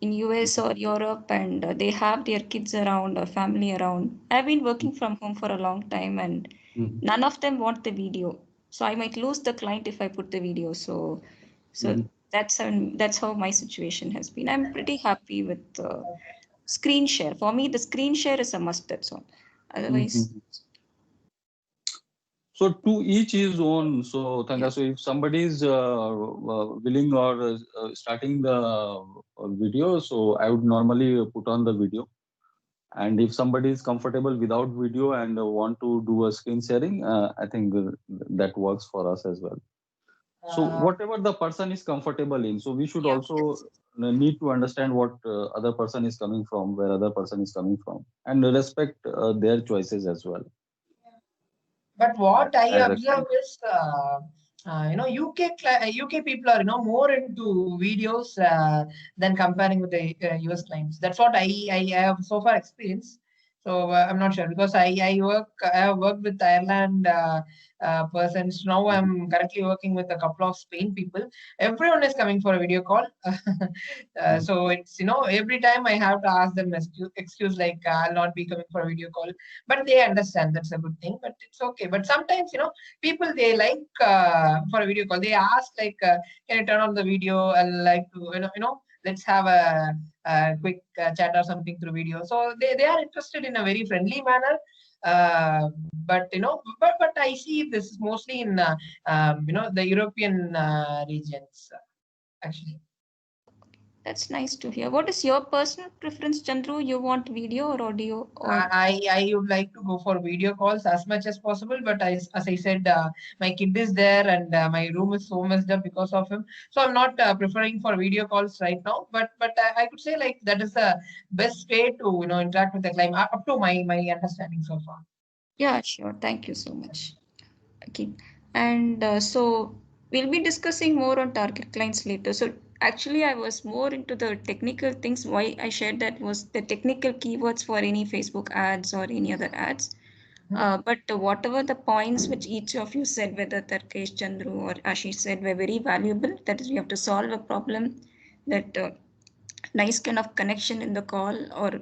in US or Europe, and they have their kids around or family around. I've been working from home for a long time, and none of them want the video. So I might lose the client if I put the video. So that's how my situation has been. I'm pretty happy with screen share. For me, the screen share is a must. That's all. Otherwise. So to each his own. So Tanga, so if somebody is willing or starting the video, so I would normally put on the video. And if somebody is comfortable without video and want to do a screen sharing, I think that works for us as well. So whatever the person is comfortable in, so we should also need to understand what other person is coming from, where other person is coming from, and respect their choices as well. But what I observe is, UK people are more into videos than comparing with the US clients. That's what I have so far experienced. So I'm not sure because I have worked with Ireland persons. Now I'm currently working with a couple of Spain people. Everyone is coming for a video call. So it's every time I have to ask them excuse like I'll not be coming for a video call, but they understand that's a good thing. But it's okay. But sometimes people they like for a video call. They ask like, can you turn on the video? I like to let's have a quick chat or something through video. So they are interested in a very friendly manner. But I see this is mostly in the European regions actually. That's nice to hear. What is your personal preference, Chandru? You want video or audio? Or I would like to go for video calls as much as possible, but as I said, my kid is there and my room is so messed up because of him. So I'm not preferring for video calls right now. But I could say like that is the best way to interact with the client up to my understanding so far. yeah, sure. Thank you so much. Okay, and so we'll be discussing more on target clients later. So actually, I was more into the technical things. Why I shared that was the technical keywords for any Facebook ads or any other ads. But whatever the points which each of you said, whether Tarkesh, Chandru, or Ashish said, were very valuable. That is, we have to solve a problem, that nice kind of connection in the call, or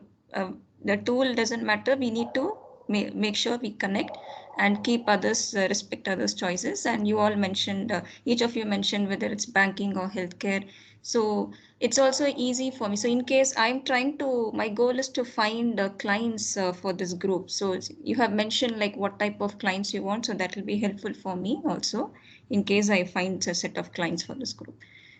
the tool doesn't matter. We need to make sure we connect and keep others, respect others' choices. And you all mentioned, each of you mentioned whether it's banking or healthcare. So it's also easy for me. So in case I'm trying to, my goal is to find clients for this group. So you have mentioned like what type of clients you want. So that will be helpful for me also in case I find a set of clients for this group.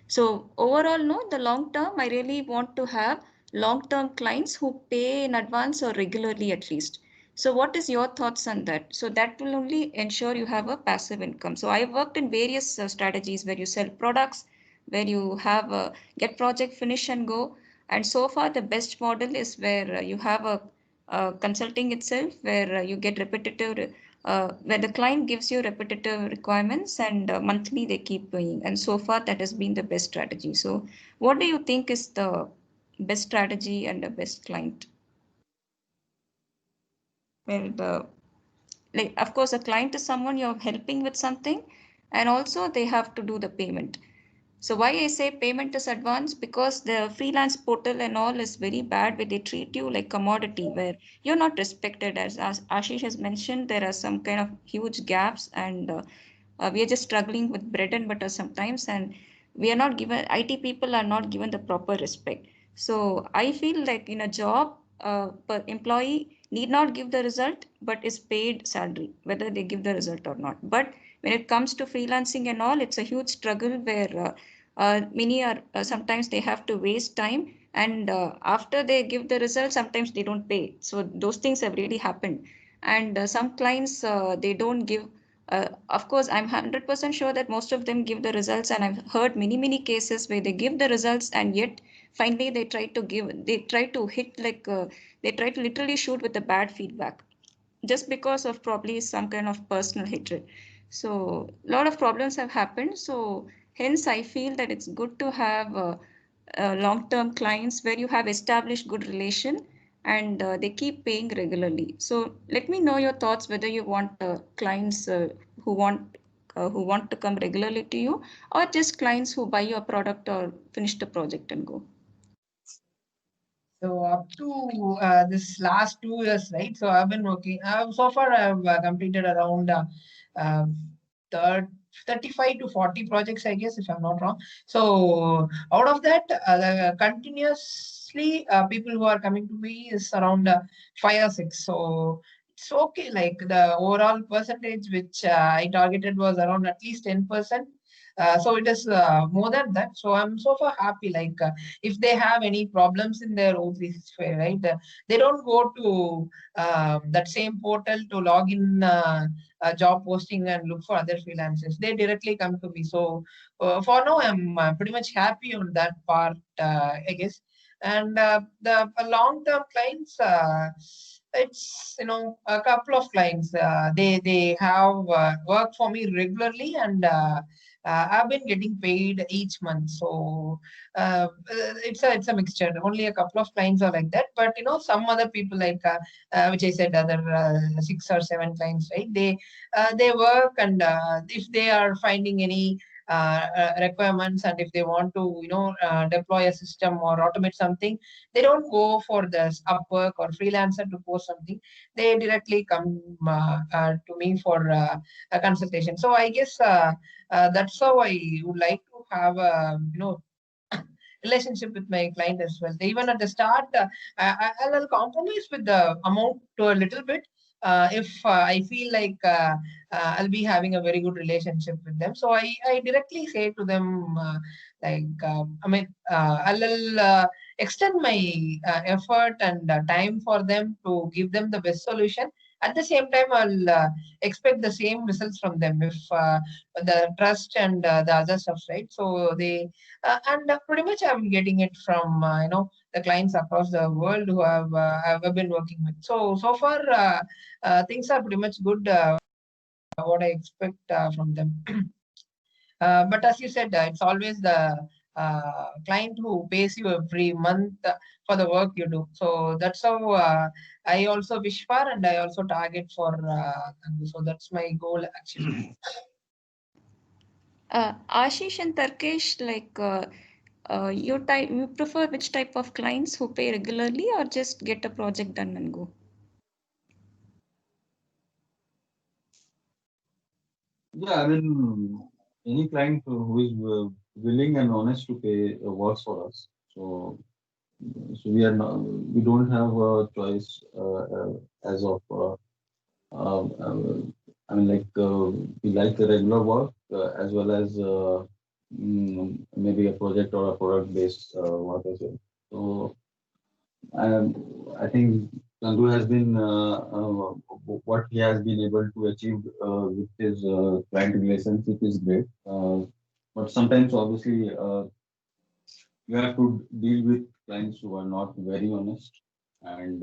So overall, no, the long term, I really want to have long-term clients who pay in advance or regularly at least. So what is your thoughts on that? So that will only ensure you have a passive income. So I worked in various strategies where you sell products, where you have a get project finish and go. And so far, the best model is where you have a consulting itself, where you get repetitive, where the client gives you repetitive requirements and monthly they keep paying. And so far, that has been the best strategy. So what do you think is the best strategy and the best client? Where the, like, of course, a client is someone you're helping with something, and also they have to do the payment. So why I say payment is advance, because the freelance portal and all is very bad, where they treat you like commodity, where you're not respected. As Ashish has mentioned, there are some kind of huge gaps, and we are just struggling with bread and butter sometimes, and we are not given, IT people are not given the proper respect. So I feel like in a job, per employee need not give the result, but is paid salary, whether they give the result or not. But when it comes to freelancing and all, it's a huge struggle where many are sometimes they have to waste time, and after they give the result, sometimes they don't pay. So those things have really happened, and some clients they don't give. Of course, I'm 100% sure that most of them give the results, and I've heard many cases where they give the results, and yet finally they try to hit like they try to literally shoot with the bad feedback. just because of probably some kind of personal hatred. So a lot of problems have happened. So hence I feel that it's good to have long-term clients where you have established good relation and they keep paying regularly. So let me know your thoughts whether you want clients who want to come regularly to you, or just clients who buy your product or finish the project and go. So up to this last 2 years, right? So I've been working. So far, I've completed around uh, 35 to 40 projects, I guess, if I'm not wrong. So out of that, continuously people who are coming to me is around 5 or 6. So it's okay. Like the overall percentage which I targeted was around at least 10%. So it is more than that. So I'm so far happy. Like if they have any problems in their O365, right? They don't go to that same portal to log in a job posting and look for other freelancers. They directly come to me. So for now, I'm pretty much happy on that part, I guess. And the long-term clients, it's a couple of clients. They have worked for me regularly, and I've been getting paid each month. So it's a mixture. Only a couple of clients are like that, but some other people like which I said, other 6 or 7 clients, right? They work, and if they are finding any requirements, and if they want to deploy a system or automate something, they don't go for this Upwork or freelancer to post something. They directly come to me for a consultation. So I guess that's how I would like to have a relationship with my client as well. Even at the start, I'll compromise with the amount to a little bit if I feel like I'll be having a very good relationship with them. So I directly say to them, I'll extend my effort and time for them to give them the best solution. At the same time, I'll expect the same results from them if the trust and the other stuff, right? So and pretty much I'm getting it from the clients across the world who I've been working with. So far things are pretty much good. What I expect from them. But as you said, it's always the client who pays you every month for the work you do. So that's how I also wish for, and I also target for. So that's my goal actually. Ashish and Tarkesh, like you prefer which type of clients who pay regularly or just get a project done and go? Yeah, I mean, any client who is willing and honest to pay works for us. So we don't have a choice as of I mean, like we like the regular work as well as maybe a project or a product based work as well. So I think Chandu has been what he has been able to achieve with his client relationship is great. But sometimes, obviously, you have to deal with clients who are not very honest, and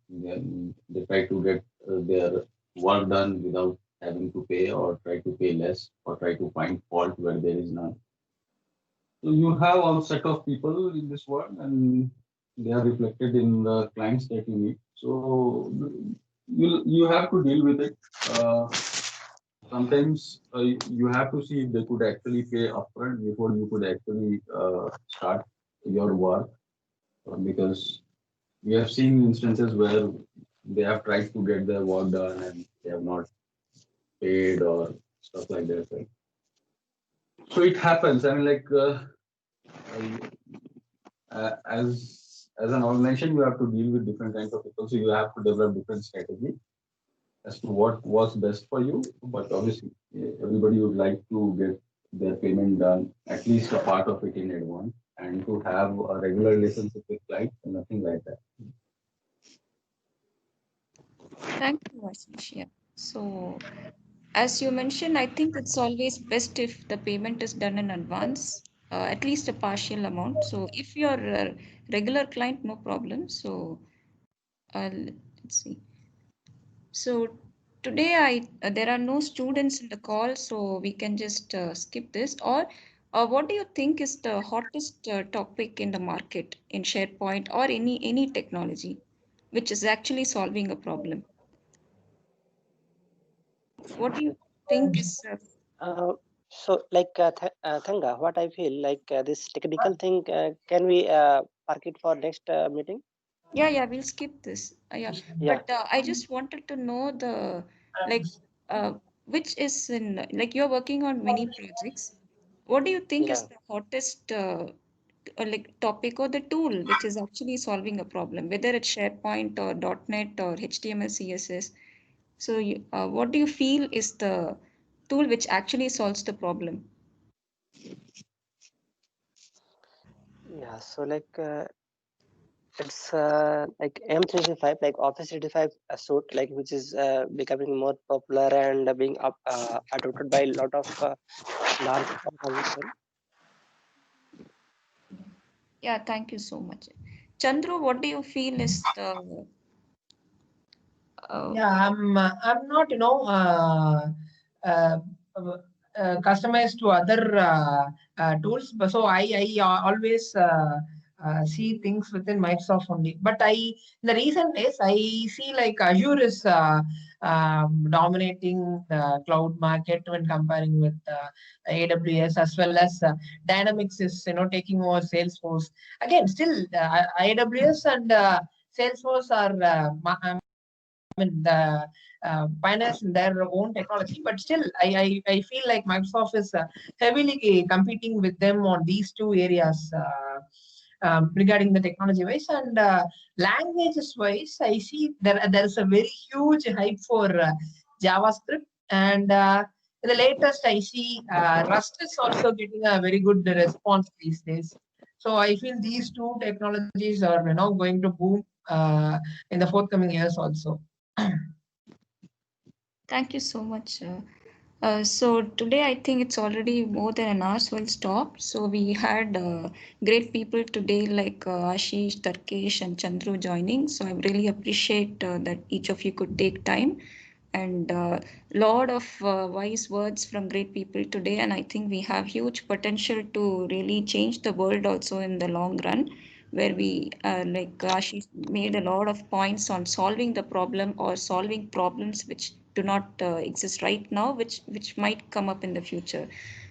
they try to get their work done without having to pay, or try to pay less, or try to find fault where there is none. So you have a set of people in this world, and they are reflected in the clients that you meet. So you have to deal with it. Sometimes you have to see if they could actually pay upfront before you could actually start your work, because we have seen instances where they have tried to get their work done and they have not paid or stuff like that. Right? So it happens. I mean, like. As an organization, you have to deal with different kinds of people, so you have to develop different strategy as to what was best for you. But obviously, everybody would like to get their payment done, at least a part of it in advance, and to have a regular relationship with clients and nothing like that. Thank you, Ashish. Yeah. So, as you mentioned, I think it's always best if the payment is done in advance, at least a partial amount. So, if you're a regular client, no problem. So, let's see. So today there are no students in the call, so we can just skip this. Or what do you think is the hottest topic in the market in SharePoint or any technology, which is actually solving a problem? What do you think is So like Thanga, what I feel like this technical thing, can we park it for next meeting? yeah, we'll skip this. Yeah, Yeah. but I just wanted to know the like uh, which is in like you're working on many projects. What do you think is Yeah. the hottest like topic or the tool which is actually solving a problem, whether it's SharePoint or .NET or HTML, CSS? So, what do you feel is the tool which actually solves the problem? Yeah. So like it's like M365, like Office 365 suite, like which is becoming more popular and being adopted by a lot of large organizations. Yeah, thank you so much. Chandru, what do you feel is the Yeah, I'm not, uh, customized to other tools, but so I always see things within Microsoft only. But in the recent days, I see like Azure is dominating the cloud market when comparing with AWS, as well as Dynamics is, taking over Salesforce. Again, still AWS and Salesforce are the pioneers in their own technology, but still, I feel like Microsoft is heavily competing with them on these two areas regarding the technology wise and languages wise. I see there is a very huge hype for JavaScript, and in the latest, I see Rust is also getting a very good response these days. So I feel these two technologies are going to boom in the forthcoming years also. Thank you so much. So today I think it's already more than an hour, so we'll stop. So we had great people today like Ashish, Tarkesh, and Chandru joining. So I really appreciate that each of you could take time and lot of wise words from great people today. And I think we have huge potential to really change the world also in the long run, where we like Ashish made a lot of points on solving the problem or solving problems which do not exist right now, which might come up in the future.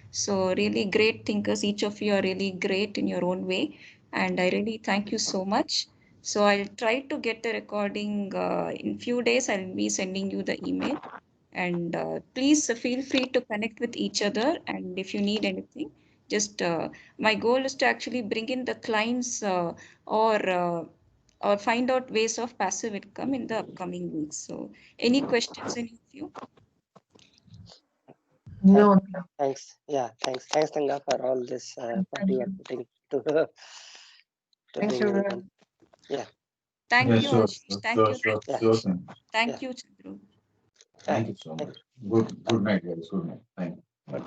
So really great thinkers. Each of you are really great in your own way, and I really thank you so much. So I'll try to get the recording in few days. I'll be sending you the email, and please feel free to connect with each other. And if you need anything, just my goal is to actually bring in the clients or find out ways of passive income in the upcoming weeks. So any questions, any of you? No, Thanks. Yeah. Thanks, Thanga, for all this what thank you are you. putting to to Thanks, bring in. everyone. Yeah. Thank Yeah, you, sure, Ashish. sure, Thank sure, you, sure, Yeah. sure Rakesh. thing. Yeah. Thank you, Chandru. Thank you so Thank much. Good night, guys. Good night. Thank you. Bye.